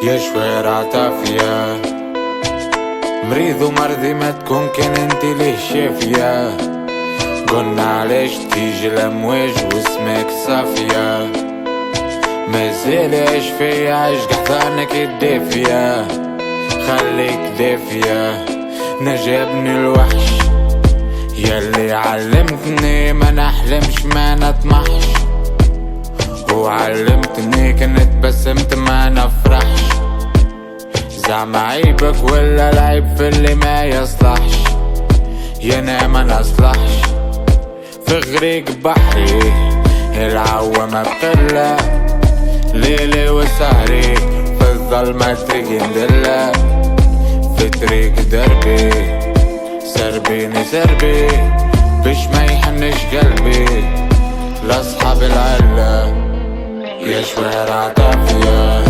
يا شوارع طافية مريض ومرضي ما تكون كان انت ليه شافية. قلنا علاش تيجي الامواج واسمك صافية. مازال عيش فيا عيش قحطانك الدافية. خليك دافية نجابني الوحش ياللي علمتني ما نحلمش ما نطمحش. وعلمتني كنت بسمت ما نفرحش. زعما عيبك ولا العيب في اللي ما يصلحش. يانا ما نصلحش في غريق بحري العوامة بقلة. ليلي وسهري في الظلمة طريق ندلة. في طريق دربي سربيني سربي باش ما يحنش قلبي لاصحاب العلة. يا شوارع طافية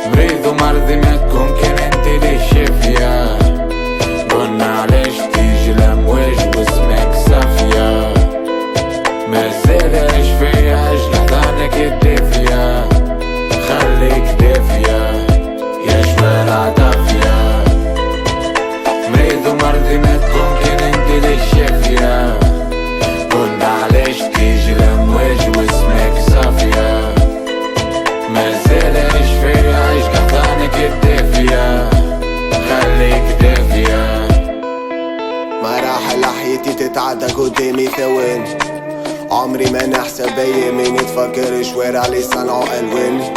مريض ومرضي ما تكون كان انت ليه شافية. قلنا علاش تيجي الامواج واسمك صافية. مازال عيش فيا عيش قحطانك الدافية. خليك دافية يا شوارع طافية مريض ومرضي ما تكون كان انت ليه شافية. قلنا علاش تيجي الامواج واسمك صافية. مازال عيش فيا عيش قحطانك الدافية. خليك دافية. مراحل حياتي تتعدى قدامي ثواني. عمري ما نحسب ايامي نتفكر شوارع اللي صنعوا الواني.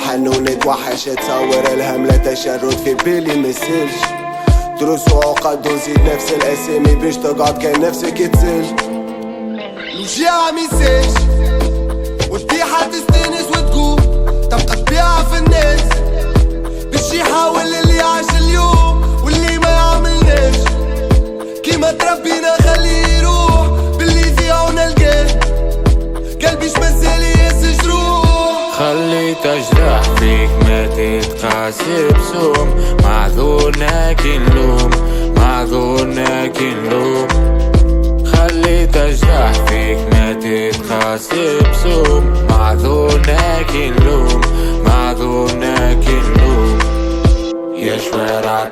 حنون نتوحش اتصور الهم لا تشرد في بالي مسلش. دروس وعقد ونزيد نفس الاسامي باش تقعد كان نفسك يتسل. الوجيعة ميساج والطيحة تستانس وتقوم تبقى طبيعة في الناس. باش يحاول اللي عاش اليوم واللي ما يعملناش. كيما تربينا خليه يروح باللي يذيعو نلقاه. قلبيش مازال ياس جروح. خليت اجرح فيك ما تتقاسي بسوم. معذورنا كي نلوم معذورنا كي نلوم. خليت اجرح فيك ما تتقاسي بسوم. معذورنا كي نلوم معذورنا كي نلوم. يا شوارع